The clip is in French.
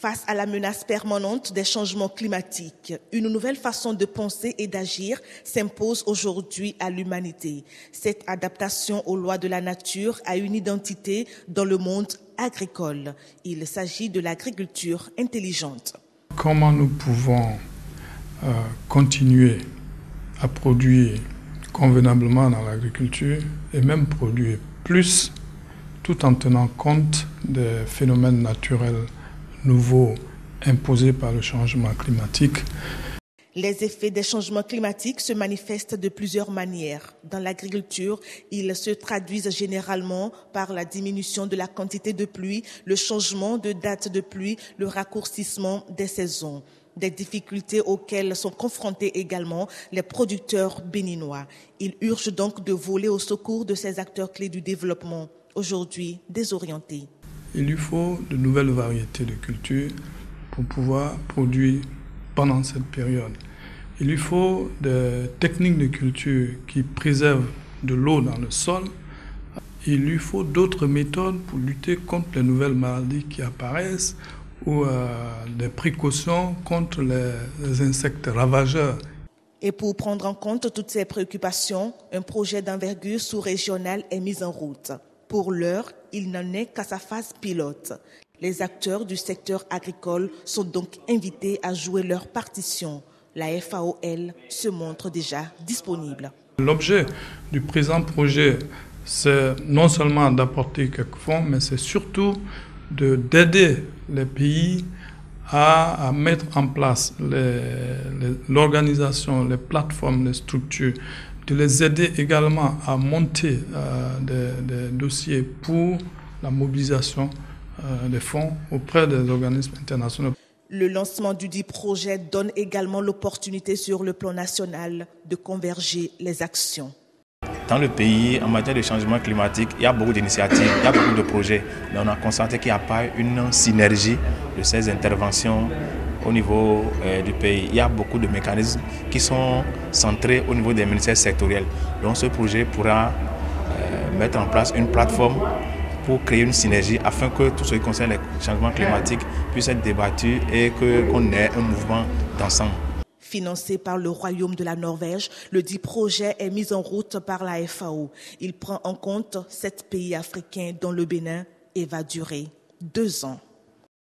Face à la menace permanente des changements climatiques, une nouvelle façon de penser et d'agir s'impose aujourd'hui à l'humanité. Cette adaptation aux lois de la nature a une identité dans le monde agricole. Il s'agit de l'agriculture intelligente. Comment nous pouvons continuer à produire convenablement dans l'agriculture et même produire plus tout en tenant compte des phénomènes naturels nouveaux imposés par le changement climatique. Les effets des changements climatiques se manifestent de plusieurs manières. Dans l'agriculture, ils se traduisent généralement par la diminution de la quantité de pluie, le changement de date de pluie, le raccourcissement des saisons. Des difficultés auxquelles sont confrontés également les producteurs béninois. Il urge donc de voler au secours de ces acteurs clés du développement, aujourd'hui désorientés. Il lui faut de nouvelles variétés de cultures pour pouvoir produire pendant cette période. Il lui faut des techniques de culture qui préservent de l'eau dans le sol. Il lui faut d'autres méthodes pour lutter contre les nouvelles maladies qui apparaissent ou des précautions contre les insectes ravageurs. Et pour prendre en compte toutes ces préoccupations, un projet d'envergure sous-régionale est mis en route. Pour l'heure, il n'en est qu'à sa phase pilote. Les acteurs du secteur agricole sont donc invités à jouer leur partition. La FAO, elle, se montre déjà disponible. L'objet du présent projet, c'est non seulement d'apporter quelques fonds, mais c'est surtout d'aider les pays à mettre en place l'organisation, les plateformes, les structures, de les aider également à monter des dossiers pour la mobilisation des fonds auprès des organismes internationaux. Le lancement du dit projet donne également l'opportunité sur le plan national de converger les actions. Dans le pays, en matière de changement climatique, il y a beaucoup d'initiatives, il y a beaucoup de projets, mais on a constaté qu'il n'y a pas une synergie de ces interventions au niveau du pays. Il y a beaucoup de mécanismes qui sont centrés au niveau des ministères sectoriels. Donc ce projet pourra mettre en place une plateforme pour créer une synergie afin que tout ce qui concerne les changements climatiques puisse être débattu et qu'on ait un mouvement d'ensemble. Financé par le Royaume de la Norvège, le dit projet est mis en route par la FAO. Il prend en compte 7 pays africains dont le Bénin et va durer 2 ans.